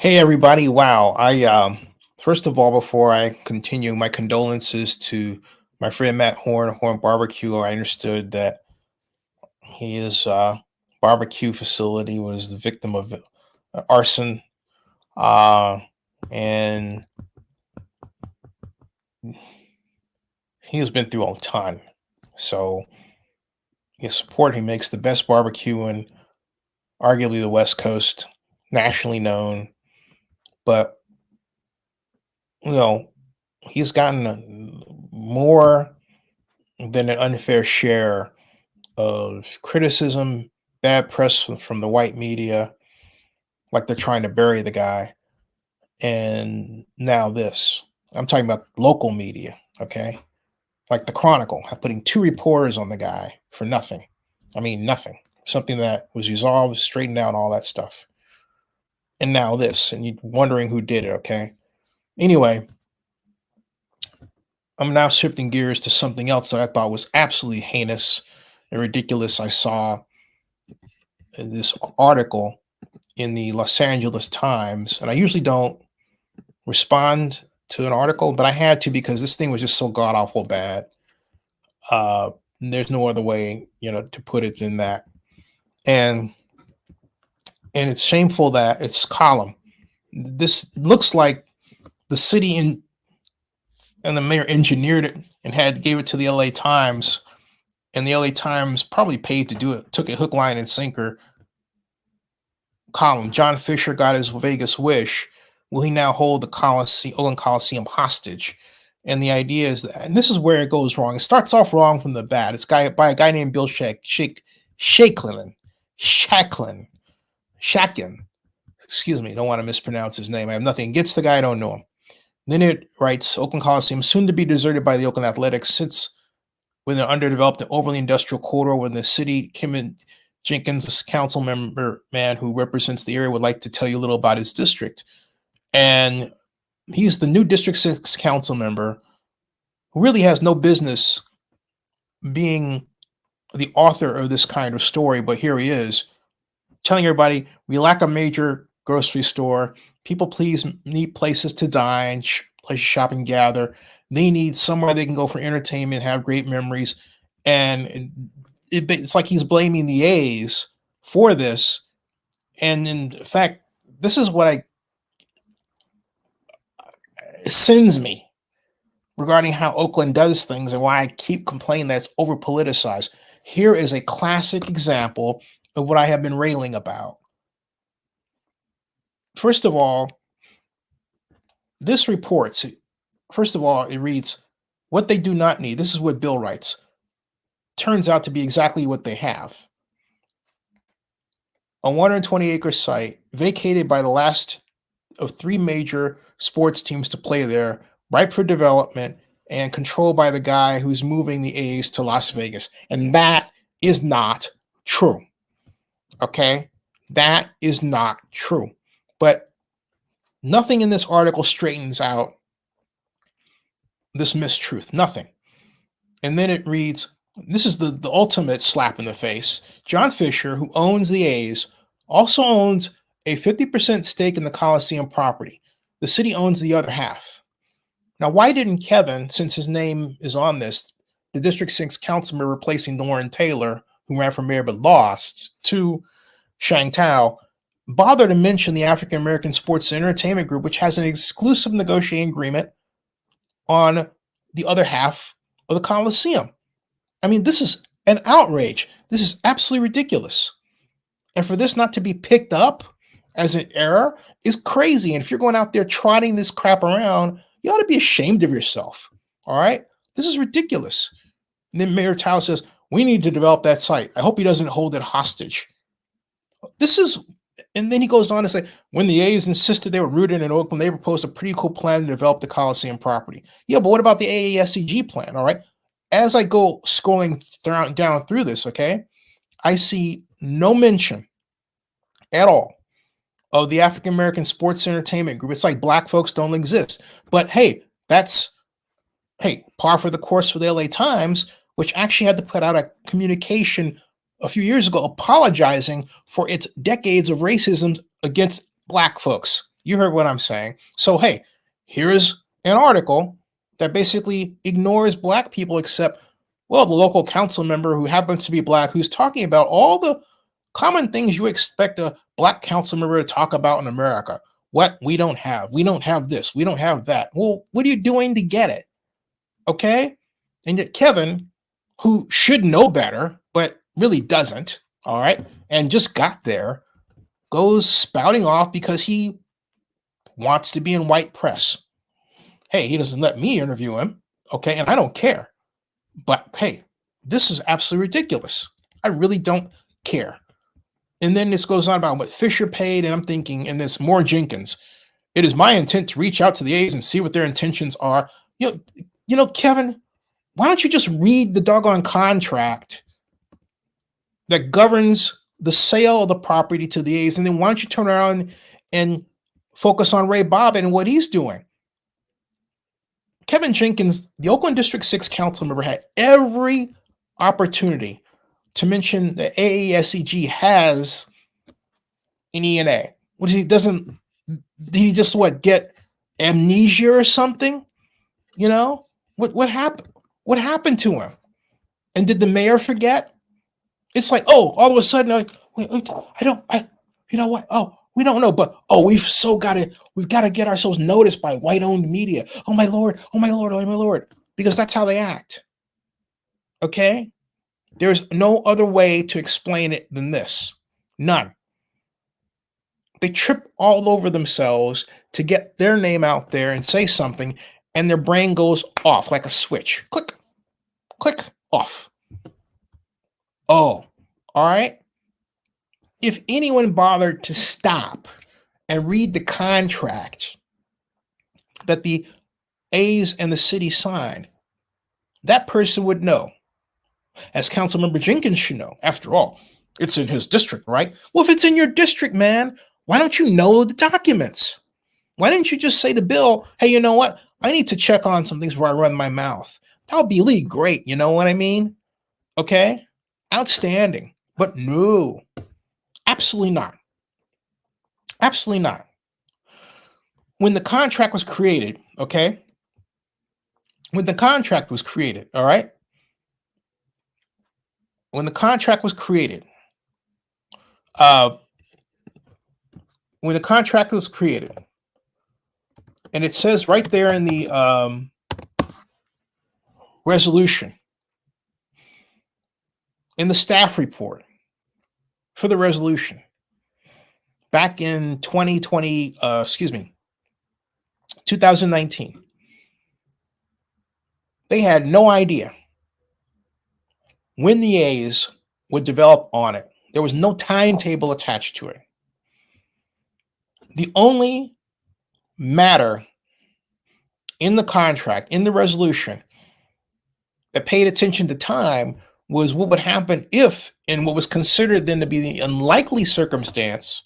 Hey everybody! Wow, I first of all, before I continue, my condolences to my friend Matt Horn, Horn Barbecue. I understood that his barbecue facility was the victim of arson, uh, and he has been through a ton. So, his support. He makes the best barbecue in arguably the West Coast, nationally known. But you know, he's gotten more than an unfair share of criticism, bad press from the white media, like they're trying to bury the guy. And now this. I'm talking about local media, okay? Like the Chronicle, putting two reporters on the guy for nothing. I mean, nothing. Something that was resolved, straightened out, all that stuff. And now this, and you're wondering who did it, okay? Anyway, I'm now shifting gears to something else that I thought was absolutely heinous and ridiculous. I saw this article in the Los Angeles Times, and I usually don't respond to an article, but I had to because this thing was just so god awful bad. Uh, there's no other way, to put it than that. And it's shameful that it's column. This looks like the city and the mayor engineered it and gave it to the LA Times, and the LA Times probably paid to do it. Took a hook, line, and sinker. Column: John Fisher got his Vegas wish. Will he now hold the Oakland Coliseum hostage? And the idea is that, and this is where it goes wrong. It starts off wrong from the bat. It's by a guy named Bill Shaikin. Excuse me, don't want to mispronounce his name. I have nothing against the guy. I don't know him. Then it writes, Oakland Coliseum soon to be deserted by the Oakland Athletics, sits within an underdeveloped and overly industrial corridor when the city. Kevin Jenkins, this council member man who represents the area, would like to tell you a little about his district. And he's the new District 6 council member who really has no business being the author of this kind of story, but here he is telling everybody we lack a major grocery store. People please need places to dine, places to shop and gather. They need somewhere they can go for entertainment, have great memories. And it's like he's blaming the A's for this. And in fact, this is what sends me regarding how Oakland does things and why I keep complaining that it's over politicized. Here is a classic example of what I have been railing about. First of all, this reports, it reads, what they do not need. This is what Bill writes. Turns out to be exactly what they have. A 120-acre site vacated by the last of three major sports teams to play there, ripe for development, and controlled by the guy who's moving the A's to Las Vegas. And that is not true. Okay? That is not true. But nothing in this article straightens out this mistruth. Nothing. And then it reads, this is the ultimate slap in the face. John Fisher, who owns the A's, also owns a 50% stake in the Coliseum property. The city owns the other half. Now, why didn't Kevin, since his name is on this, the District 6 councilman replacing Lauren Taylor, who ran for mayor but lost to Mayor Thao, bother to mention the African American Sports and Entertainment Group, which has an exclusive negotiating agreement on the other half of the Coliseum? I mean, this is an outrage. This is absolutely ridiculous. And for this not to be picked up as an error is crazy. And if you're going out there trotting this crap around, you ought to be ashamed of yourself. All right? This is ridiculous. And then Mayor Thao says, we need to develop that site. I hope he doesn't hold it hostage. And then he goes on to say, when the A's insisted they were rooted in Oakland, they proposed a pretty cool plan to develop the Coliseum property. Yeah, but what about the AASEG plan? All right. As I go scrolling down through this, okay, I see no mention at all of the African American Sports Entertainment Group. It's like black folks don't exist. But hey, that's par for the course for the LA Times, which actually had to put out a communication a few years ago apologizing for its decades of racism against black folks. You heard what I'm saying. So, hey, here's an article that basically ignores black people except, well, the local council member who happens to be black, who's talking about all the common things you expect a black council member to talk about in America. What we don't have. We don't have this. We don't have that. Well, what are you doing to get it? Okay. And yet Kevin, who should know better, but really doesn't, all right, and just got there, goes spouting off because he wants to be in white press. Hey, he doesn't let me interview him. Okay. And I don't care. But hey, this is absolutely ridiculous. I really don't care. And then this goes on about what Fisher paid. And I'm thinking, and this more Jenkins, it is my intent to reach out to the A's and see what their intentions are. Kevin, why don't you just read the doggone contract that governs the sale of the property to the A's? And then why don't you turn around and focus on Ray Bobbin and what he's doing? Kevin Jenkins, the Oakland District 6 council member, had every opportunity to mention that AASEG has an E&A. What did he just get amnesia or something? What happened? What happened to him? And did the mayor forget? It's like, oh, all of a sudden, we don't know, but we've got to get ourselves noticed by white-owned media. Oh my lord, oh my lord, oh my lord, because that's how they act. Okay, there's no other way to explain it than this. None. They trip all over themselves to get their name out there and say something, and their brain goes off like a switch. Click, click, off. Oh, all right. If anyone bothered to stop and read the contract that the A's and the city signed, that person would know. As Councilmember Jenkins should know. After all, it's in his district, right? Well, if it's in your district, man, why don't you know the documents? Why didn't you just say to Bill, hey, you know what? I need to check on some things before I run my mouth. That would be really great. You know what I mean? Okay. Outstanding. But no, absolutely not. Absolutely not. When the contract was created, okay? When the contract was created, all right? When the contract was created, and it says right there in the resolution, in the staff report for the resolution, back in 2019, they had no idea when the A's would develop on it. There was no timetable attached to it. The only matter in the contract, in the resolution, that paid attention to time was what would happen if, in what was considered then to be the unlikely circumstance,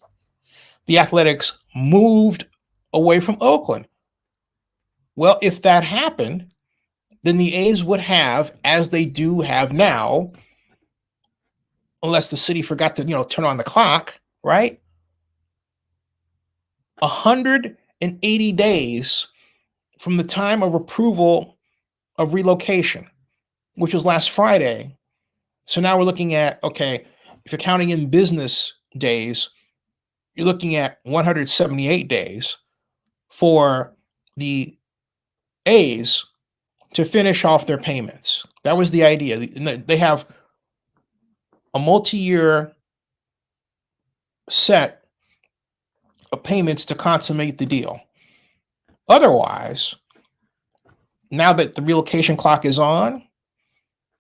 the Athletics moved away from Oakland. Well, if that happened, then the A's would have, as they do have now, unless the city forgot to, turn on the clock, right? 180 days from the time of approval of relocation, which was last Friday. So now we're looking at, okay, if you're counting in business days, you're looking at 178 days for the A's to finish off their payments. That was the idea. They have a multi-year set of payments to consummate the deal. Otherwise, now that the relocation clock is on,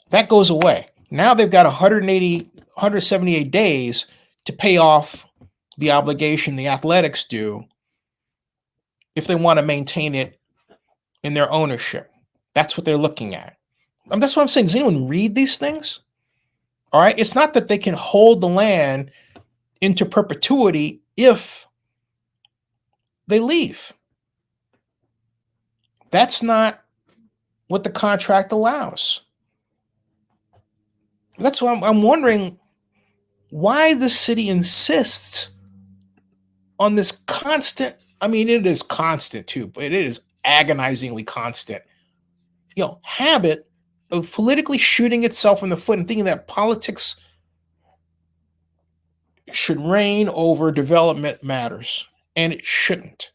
that goes away. Now they've got 178 days to pay off the obligation the Athletics do if they want to maintain it in their ownership. That's what they're looking at. That's what I'm saying. Does anyone read these things? All right. It's not that they can hold the land into perpetuity if they leave. That's not what the contract allows. That's why I'm wondering why the city insists on this constant, I mean, it is constant too, but it is agonizingly constant, habit of politically shooting itself in the foot and thinking that politics should reign over development matters. And it shouldn't.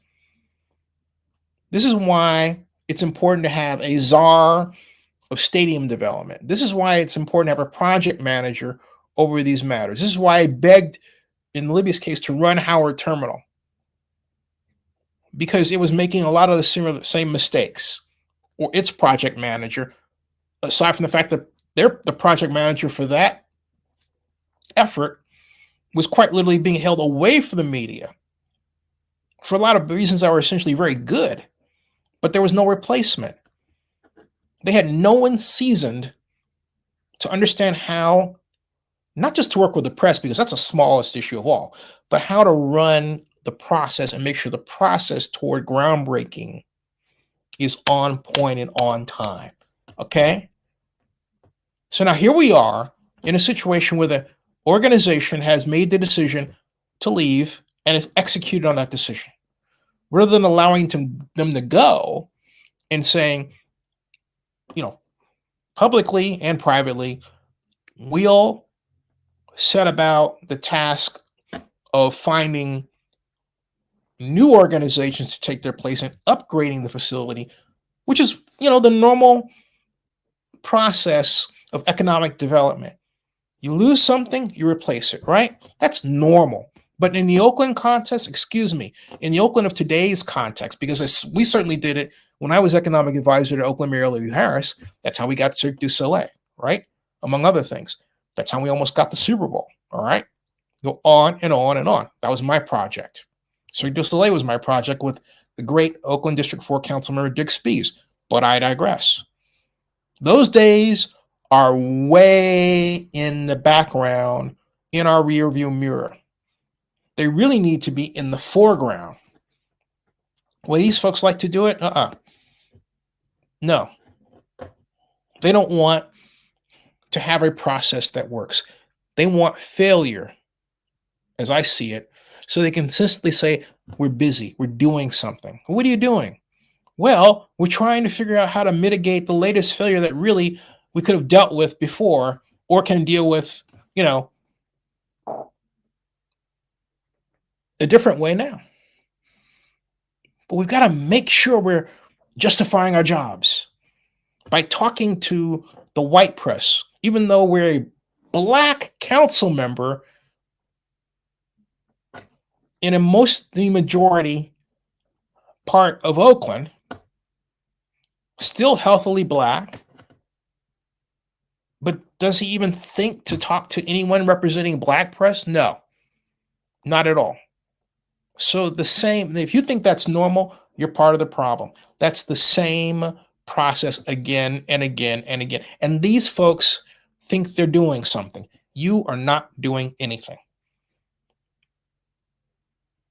This is why it's important to have a czar of stadium development. This is why it's important to have a project manager over these matters. This is why I begged, in Libya's case, to run Howard Terminal, because it was making a lot of the same mistakes, or its project manager, aside from the fact that the project manager for that effort was quite literally being held away from the media for a lot of reasons that were essentially very good, but there was no replacement. They had no one seasoned to understand how, not just to work with the press, because that's the smallest issue of all, but how to run the process and make sure the process toward groundbreaking is on point and on time. Okay? So now here we are in a situation where the organization has made the decision to leave and has executed on that decision. Rather than allowing them to go and saying, publicly and privately, we'll set about the task of finding new organizations to take their place and upgrading the facility, which is, the normal process of economic development. You lose something, you replace it, right? That's normal. But in the Oakland context, in the Oakland of today's context, because we certainly did it when I was economic advisor to Oakland Mayor Larry Harris. That's how we got Cirque du Soleil, right? Among other things. That's how we almost got the Super Bowl, all right? Go on and on and on. That was my project. Cirque du Soleil was my project with the great Oakland District 4 Councilmember Dick Spees, but I digress. Those days are way in the background in our rearview mirror. They really need to be in the foreground. The way these folks like to do it, no. They don't want to have a process that works. They want failure, as I see it, so they consistently say, we're busy, we're doing something. What are you doing? Well, we're trying to figure out how to mitigate the latest failure that really we could have dealt with before, or can deal with, a different way now. But we've got to make sure we're justifying our jobs by talking to the white press, even though we're a black council member in the majority part of Oakland, still healthily black. But does he even think to talk to anyone representing black press? No, not at all. So if you think that's normal, you're part of the problem. That's the same process again and again and again. And these folks think they're doing something. You are not doing anything.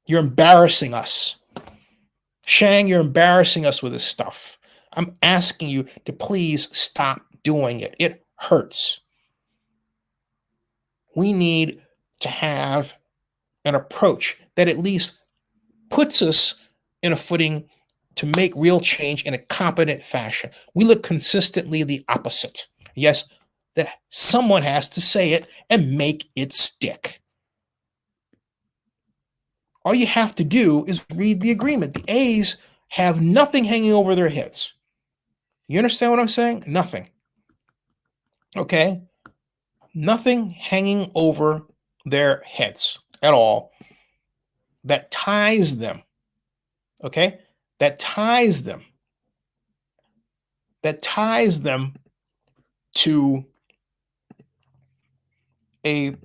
You're embarrassing us. Shang, you're embarrassing us with this stuff. I'm asking you to please stop doing it. It hurts. We need to have an approach that at least puts us in a footing to make real change in a competent fashion. We look consistently the opposite. Yes, that someone has to say it and make it stick. All you have to do is read the agreement. The A's have nothing hanging over their heads. You understand what I'm saying? Nothing. Okay? Nothing hanging over their heads at all that ties them. Okay? That ties them to the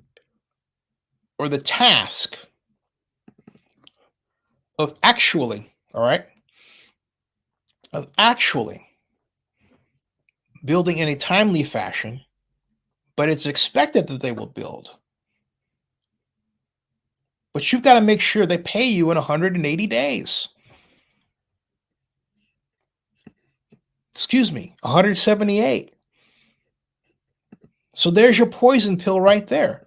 task of actually building in a timely fashion, but it's expected that they will build. But you've got to make sure they pay you in 180 days. 178. So there's your poison pill right there.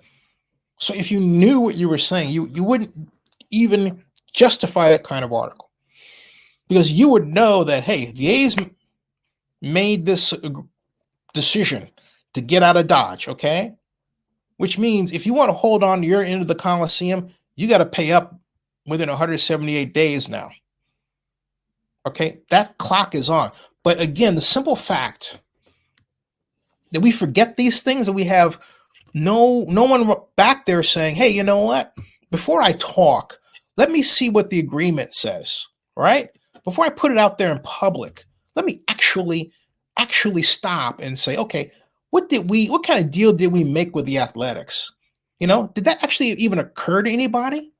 So if you knew what you were saying, you wouldn't even justify that kind of article. Because you would know that, hey, the A's made this decision to get out of Dodge, okay? Which means if you want to hold on to your end of the Coliseum, you got to pay up within 178 days now. Okay, that clock is on. But again, the simple fact that we forget these things, that we have no one back there saying, hey, you know what? Before I talk, let me see what the agreement says, right? Before I put it out there in public, let me actually stop and say, okay, what kind of deal did we make with the Athletics? You know, did that actually even occur to anybody?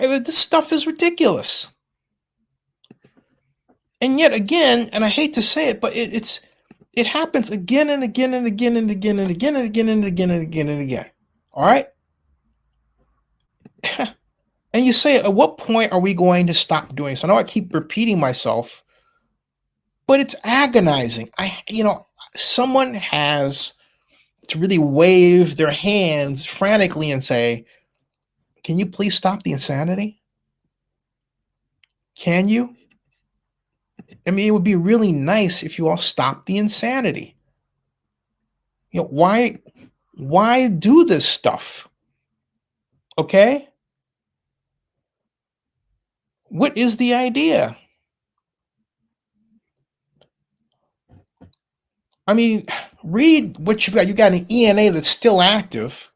This stuff is ridiculous. And yet again, and I hate to say it, but it happens again and again and again and again and again and again and again and again and again. All right. And you say, at what point are we going to stop doing so? I know I keep repeating myself, but it's agonizing. Someone has to really wave their hands frantically and say, can you please stop the insanity? Can you? I mean, it would be really nice if you all stopped the insanity. You know, why do this stuff? Okay? What is the idea? I mean, read what you've got. You got an ENA that's still active.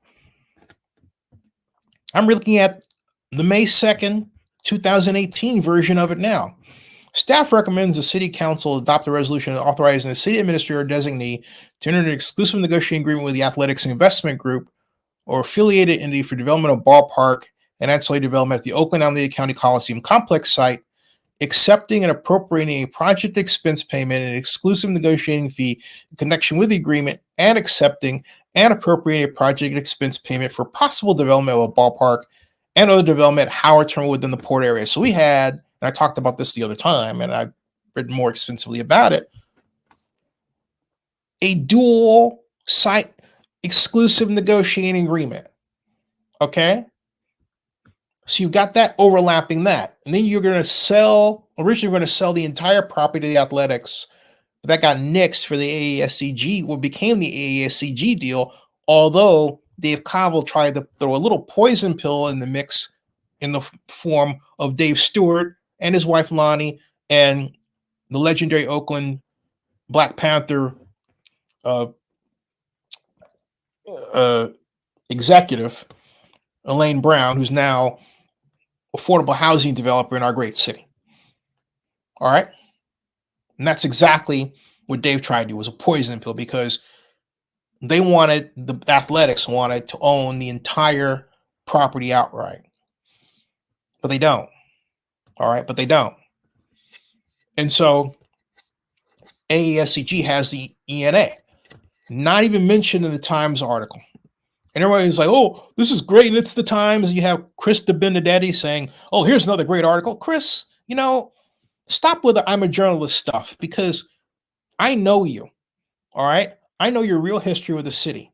I'm looking at the May 2nd, 2018 version of it now. Staff recommends the City Council adopt a resolution authorizing the city administrator or designee to enter an exclusive negotiating agreement with the Athletics Investment Group or affiliated entity for development of ballpark and ancillary development at the Oakland A County Coliseum Complex site, accepting and appropriating a project expense payment and exclusive negotiating fee in connection with the agreement, and accepting and appropriating a project expense payment for possible development of a ballpark and other development at Howard Terminal within the port area. So we had, and I talked about this the other time, and I've written more extensively about it, a dual site exclusive negotiating agreement. Okay? So you've got that overlapping that. And then you're going to originally you're going to sell the entire property to the Athletics, but that got nixed for the AASEG, what became the AASEG deal, although Dave Covell tried to throw a little poison pill in the mix in the form of Dave Stewart and his wife Lonnie and the legendary Oakland Black Panther executive Elaine Brown, who's now affordable housing developer in our great city. All right. And that's exactly what Dave tried to do, was a poison pill, because the Athletics wanted to own the entire property outright. But they don't. All right. But they don't. And so AASEG has the ENA, not even mentioned in the Times article. And everybody's like, oh, this is great. And it's the Times. And you have Chris DeBenedetti saying, oh, here's another great article. Chris, stop with the I'm a journalist stuff, because I know you. All right. I know your real history with the city.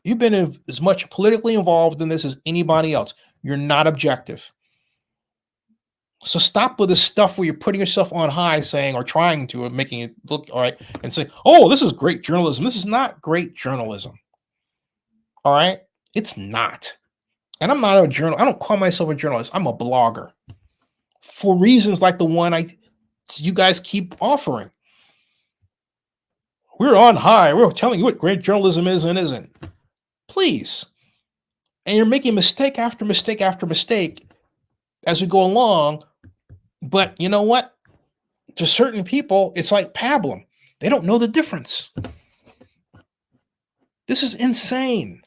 You've been as much politically involved in this as anybody else. You're not objective. So stop with this stuff where you're putting yourself on high saying, or trying to, or making it look all right, and say, oh, this is great journalism. This is not great journalism. All right. It's not. And I'm not a journalist. I don't call myself a journalist. I'm a blogger, for reasons like the one you guys keep offering. We're on high. We're telling you what great journalism is and isn't. Please. And you're making mistake after mistake after mistake as we go along. But you know what? To certain people, it's like pablum. They don't know the difference. This is insane.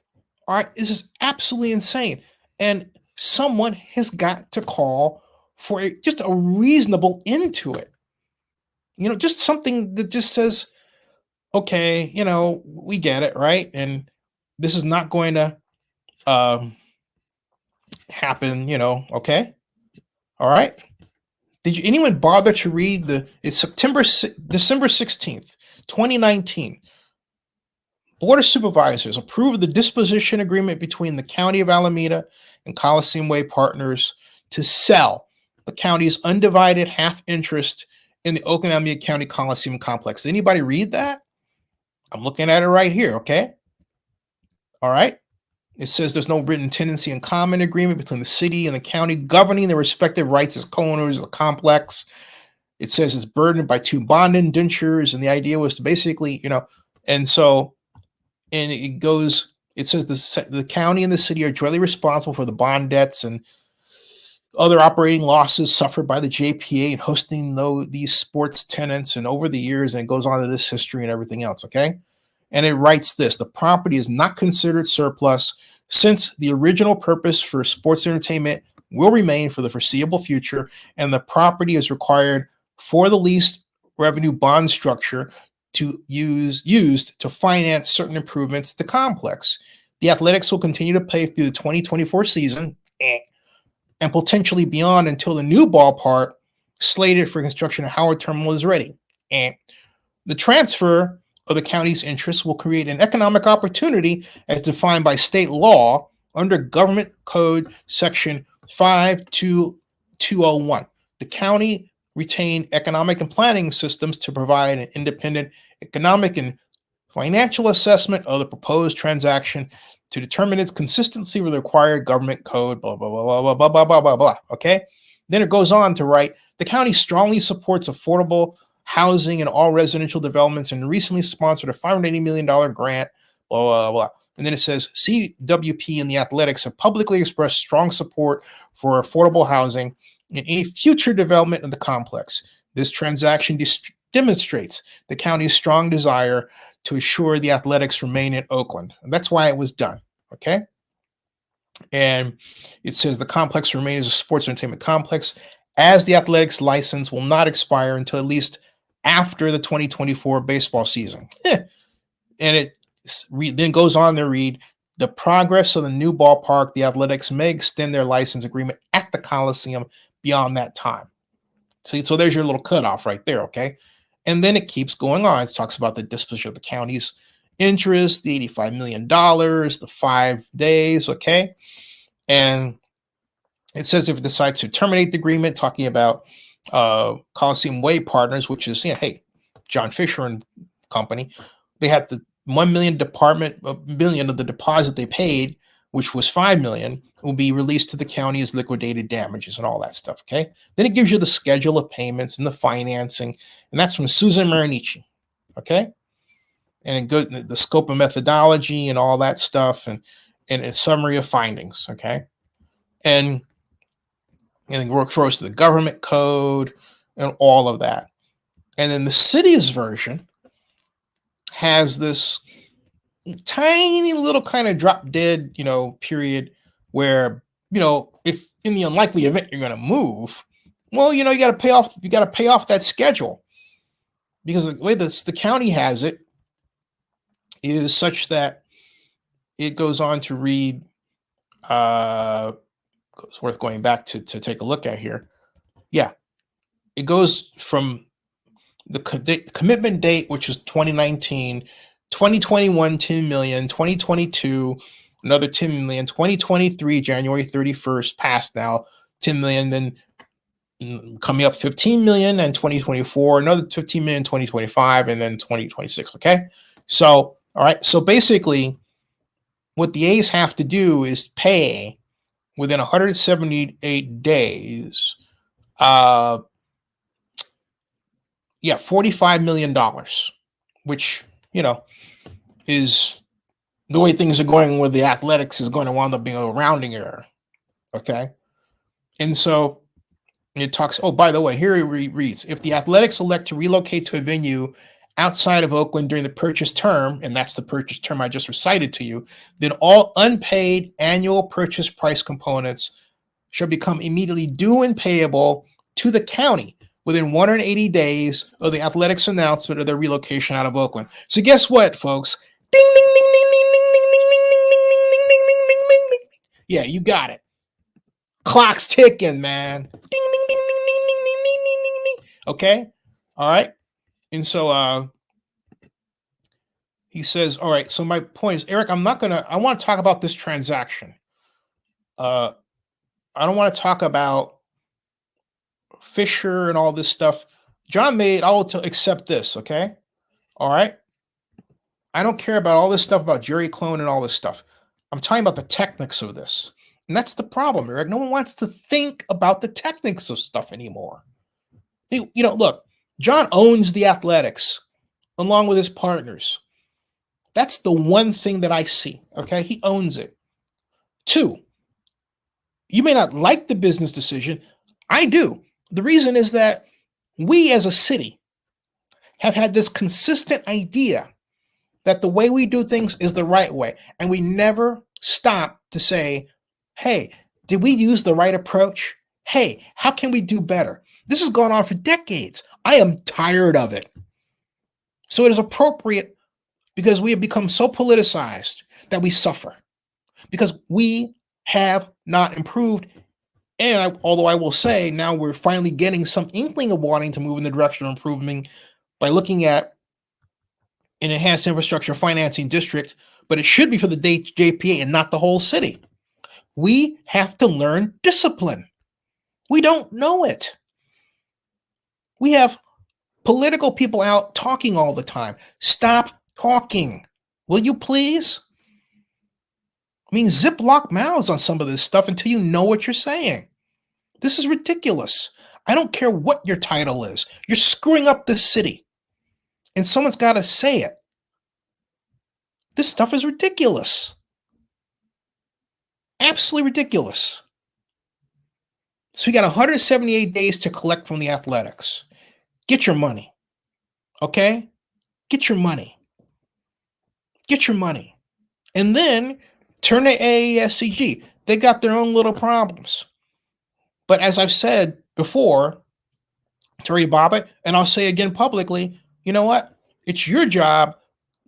All right. This is absolutely insane. And someone has got to call for just a reasonable end to it. Just something that just says, okay, we get it, right? And this is not going to happen, okay? All right. Did anyone bother to read it's December 16th, 2019. Board of Supervisors approved the disposition agreement between the County of Alameda and Coliseum Way Partners to sell the county's undivided half interest in the Oakland Alameda County Coliseum complex. Did anybody read that? I'm looking at it right here, okay? All right. It says there's no written tenancy and common agreement between the city and the county governing their respective rights as co-owners of the complex. It says it's burdened by 2 bond indentures, and the idea was to basically, and so, and it says the county and the city are jointly responsible for the bond debts and other operating losses suffered by the JPA in hosting these sports tenants and over the years, and it goes on to this history and everything else, okay? And it writes this: the property is not considered surplus since the original purpose for sports entertainment will remain for the foreseeable future, and the property is required for the leased revenue bond structure to used to finance certain improvements to the complex. The Athletics will continue to pay through the 2024 season and potentially beyond until the new ballpark slated for construction at Howard Terminal is ready. And the transfer of the county's interests will create an economic opportunity as defined by state law under Government Code Section 52201. The county retain economic and planning systems to provide an independent economic and financial assessment of the proposed transaction to determine its consistency with the required government code, blah, blah, blah, blah, blah, blah, blah, blah, blah. Okay? Then it goes on to write, the county strongly supports affordable housing in all residential developments and recently sponsored a $580 million grant, blah, blah, blah. And then it says, CWP and the Athletics have publicly expressed strong support for affordable housing in any future development of the complex. This transaction demonstrates the county's strong desire to assure the Athletics remain in Oakland. And that's why it was done, okay? And it says the complex remains a sports entertainment complex as the Athletics license will not expire until at least after the 2024 baseball season. And it then goes on to read, the progress of the new ballpark, the Athletics may extend their license agreement at the Coliseum beyond that time. See, so there's your little cutoff right there, okay? And then it keeps going on. It talks about the disposition of the county's interest, the $85 million, the 5 days, okay? And it says if it decides to terminate the agreement, talking about Coliseum Way Partners, which is, hey, John Fisher and company, they had the $1 million of the deposit they paid, which was $5 million, will be released to the county as liquidated damages and all that stuff, okay? Then it gives you the schedule of payments and the financing, and that's from Susan Marinici, okay? And it goes the scope of methodology and all that stuff, and a summary of findings, okay? And it refers to the government code and all of that. And then the city's version has this tiny little kind of drop dead, period where, if in the unlikely event you're going to move, well, you got to pay off that schedule, because the way the county has it is such that it goes on to read, it's worth going back to take a look at here. Yeah. It goes from the commitment date, which is 2019, 2021, 10 million, 2022, another 10 million, 2023, January 31st, past now, 10 million, then coming up 15 million, and 2024, another 15 million, 2025, and then 2026. Okay. So, all right. So basically, what the A's have to do is pay within 178 days, $45 million, which, is the way things are going with the Athletics is going to wind up being a rounding error. Okay. And so it talks, by the way, here it reads, if the Athletics elect to relocate to a venue outside of Oakland during the purchase term, and that's the purchase term I just recited to you, then all unpaid annual purchase price components shall become immediately due and payable to the county within 180 days of the Athletics announcement of their relocation out of Oakland. So guess what, folks? Ding, ding, ding, ding, ding, ding, ding, ding, ding, ding, ding, ding, ding, ding, ding, ding, ding, ding. Yeah, you got it. Clock's ticking, man. Ding, ding, ding, ding, ding, ding, ding, ding, ding, ding, ding. Okay? All right? And so He says, "All right. So my point is, Eric, I want to talk about this transaction. Uh, I don't want to talk about Fisher and all this stuff. John made. I will accept this. Okay. All right. I don't care about all this stuff about Jerry Clone and all this stuff. I'm talking about the techniques of this. And that's the problem, Eric. No one wants to think about the techniques of stuff anymore. Look, John owns the Athletics along with his partners. That's the one thing that I see. Okay. He owns it. Two, you may not like the business decision. I do. The reason is that we as a city have had this consistent idea that the way we do things is the right way. And we never stop to say, hey, did we use the right approach? Hey, how can we do better? This has gone on for decades. I am tired of it. So it is appropriate, because we have become so politicized, that we suffer because we have not improved. And although I will say now we're finally getting some inkling of wanting to move in the direction of improving by looking at an enhanced infrastructure financing district, but it should be for the JPA and not the whole city. We have to learn discipline. We don't know it. We have political people out talking all the time. Stop talking. Will you please? I mean, ziplock mouths on some of this stuff until you know what you're saying. This is ridiculous. I don't care what your title is. You're screwing up this city. And someone's got to say it. This stuff is ridiculous. Absolutely ridiculous. So we got 178 days to collect from the Athletics. Get your money. Okay? Get your money. Get your money. And then turn to AASEG. They got their own little problems. But as I've said before, Terry Bobbitt, and I'll say again publicly, you know what? It's your job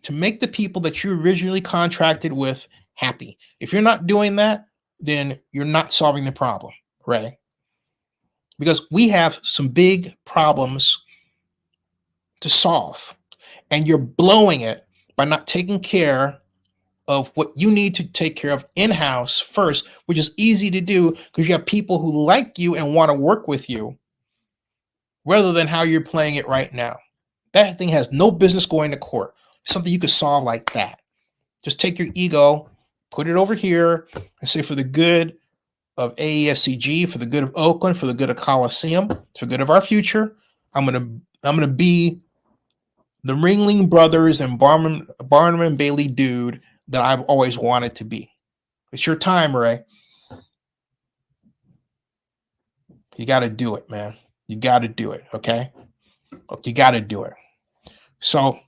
to make the people that you originally contracted with happy. If you're not doing that, then you're not solving the problem, right? Because we have some big problems to solve, and you're blowing it by not taking care of what you need to take care of in-house first, which is easy to do because you have people who like you and want to work with you, rather than how you're playing it right now. That thing has no business going to court. Something you could solve like that. Just take your ego, put it over here, and say, for the good of AASEG, for the good of Oakland, for the good of Coliseum, for the good of our future, I'm gonna be the Ringling Brothers and Barnum and Bailey dude that I've always wanted to be. It's your time, Ray. You got to do it, man. You got to do it, okay? You got to do it. So,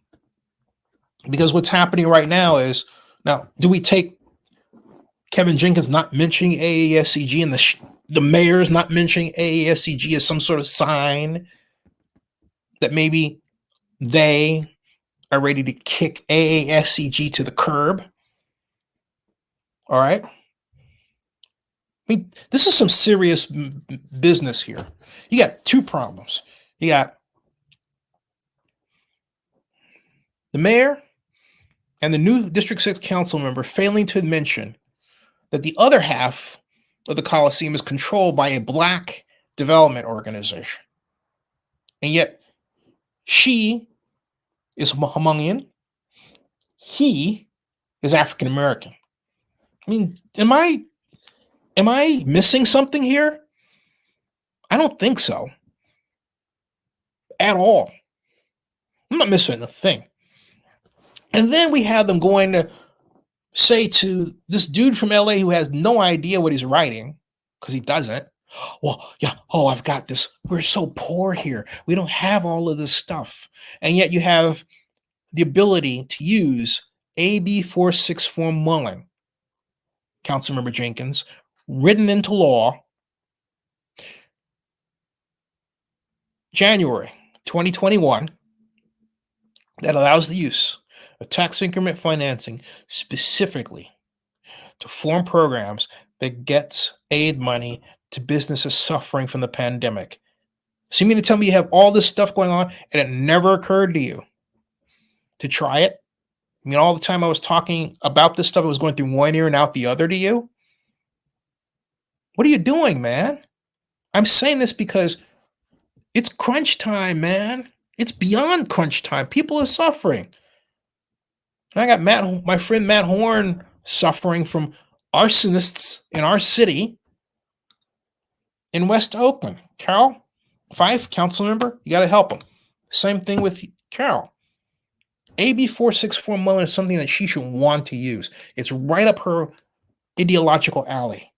because what's happening right now is, now, do we take Kevin Jenkins not mentioning AASEG and the mayor's not mentioning AASEG as some sort of sign that maybe they are ready to kick AASEG to the curb? All right. I mean, this is some serious business here. You got two problems. You got the mayor and the new District 6 council member failing to mention that the other half of the Coliseum is controlled by a black development organization. And yet she is Hmong, he is African American. I mean, am I missing something here? I don't think so. At all. I'm not missing a thing. And then we have them going to say to this dude from LA who has no idea what he's writing, because he doesn't. Well, yeah, I've got this. We're so poor here. We don't have all of this stuff. And yet you have the ability to use AB 464 Mullen, Councilmember Jenkins, written into law January 2021, that allows the use of tax increment financing specifically to form programs that gets aid money to businesses suffering from the pandemic. So you mean to tell me you have all this stuff going on and it never occurred to you to try it? I mean, all the time I was talking about this stuff, it was going through one ear and out the other to you. What are you doing, man? I'm saying this because it's crunch time, man. It's beyond crunch time. People are suffering. And I got my friend Matt Horn, suffering from arsonists in our city in West Oakland. Carol Fife, council member, you got to help him. Same thing with Carol. AB 464 Mullen is something that she should want to use. It's right up her ideological alley.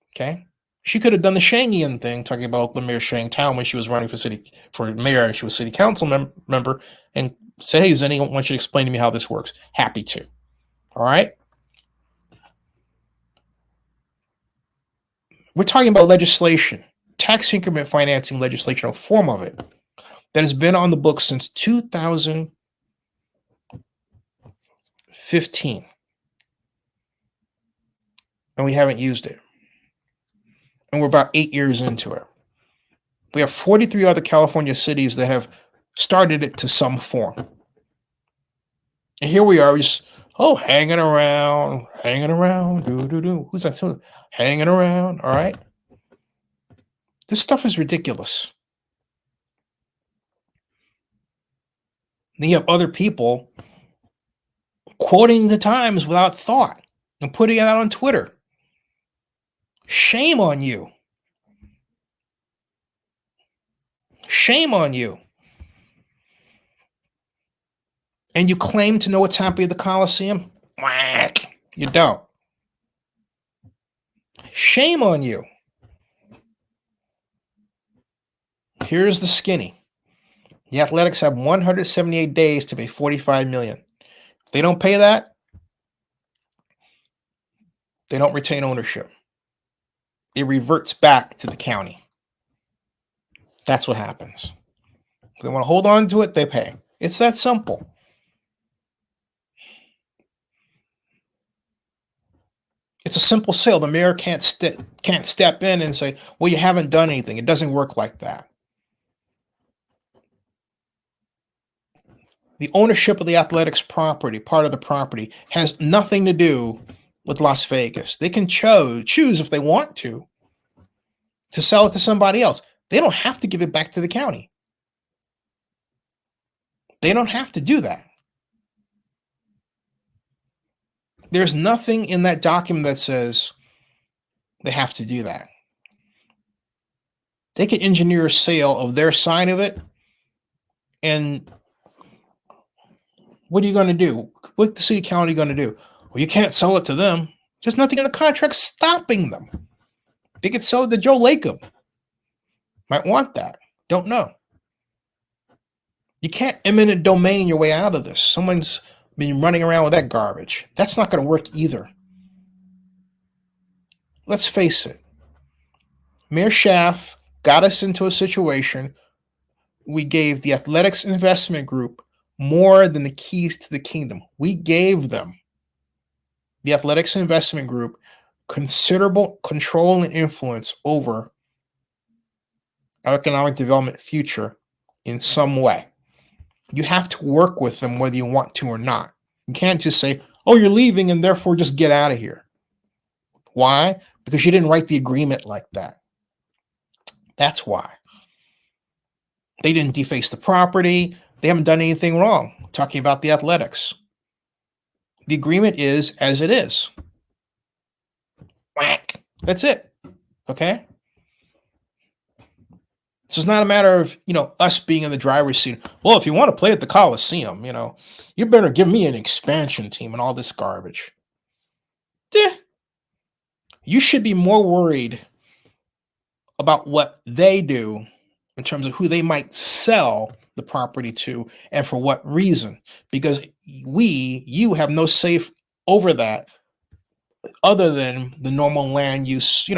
Okay? She could have done the Shangian thing, talking about Oakland Mayor Thao when she was running for mayor and she was city council member, and say, hey, does anyone want you to explain to me how this works? Happy to. All right? We're talking about legislation, tax increment financing legislation, a form of it that has been on the books since 2015. And we haven't used it. And we're about 8 years into it. We have 43 other California cities that have started it to some form. And here we are, just, hanging around, do. Who's that? Hanging around, all right? This stuff is ridiculous. Then you have other people quoting the Times without thought and putting it out on Twitter. Shame on you. Shame on you. And you claim to know what's happening at the Coliseum? You don't. Shame on you. Here's the skinny. The Athletics have 178 days to pay $45 million. If they don't pay that, they don't retain ownership. It reverts back to the county. That's what happens. If they want to hold on to it, they pay. It's that simple. It's a simple sale. The mayor can't step in and say, well, you haven't done anything. It doesn't work like that. The ownership of the Athletics property, part of the property, has nothing to do with Las Vegas. They can choose if they want to sell it to somebody else. They don't have to give it back to the county. They don't have to do that. There's nothing in that document that says they have to do that. They can engineer a sale of their side of it, and what are you going to do? What the city county going to do? Well, you can't sell it to them. There's nothing in the contract stopping them. They could sell it to Joe Lacob. Might want that. Don't know. You can't eminent domain your way out of this. Someone's been running around with that garbage. That's not going to work either. Let's face it. Mayor Schaaf got us into a situation. We gave the Athletics Investment Group more than the keys to the kingdom. We gave them, the Athletics Investment Group, considerable control and influence over our economic development future in some way. You have to work with them whether you want to or not. You can't just say, oh, you're leaving and therefore just get out of here. Why? Because you didn't write the agreement like that. That's why. They didn't deface the property. They haven't done anything wrong. Talking about the Athletics. The agreement is as it is. Whack. That's it. Okay? So it's not a matter of, us being in the driver's seat. Well, if you want to play at the Coliseum, you better give me an expansion team and all this garbage. You should be more worried about what they do in terms of who they might sell the property to and for what reason. Because you have no say over that other than the normal land use,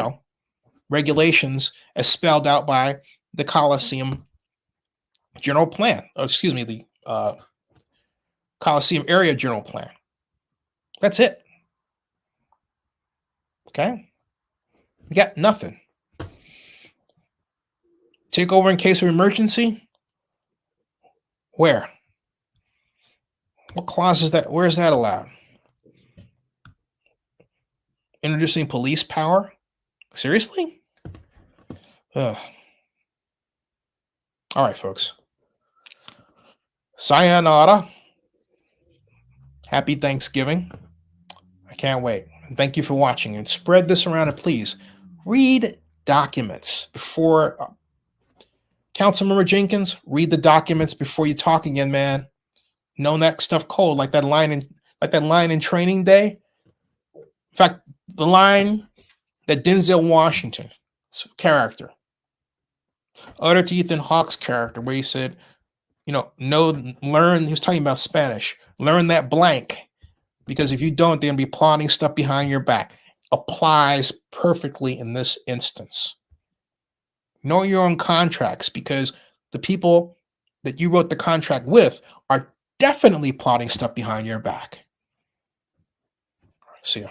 regulations as spelled out by the Coliseum General Plan. The Coliseum Area General Plan. That's it. Okay? You got nothing. Take over in case of emergency? Where? What clause is that? Where is that allowed? Introducing police power? Seriously? Ugh. All right, folks. Sayonara. Happy Thanksgiving. I can't wait. And thank you for watching. And spread this around. And please read documents before. Councilmember Jenkins, read the documents before you talk again, man. Know that stuff cold, like that line in Training Day. In fact, the line that Denzel Washington's character uttered to Ethan Hawke's character, where he said, learn. He was talking about Spanish. Learn that blank, because if you don't, they're gonna be plotting stuff behind your back. Applies perfectly in this instance. Know your own contracts, because the people that you wrote the contract with are definitely plotting stuff behind your back. See ya.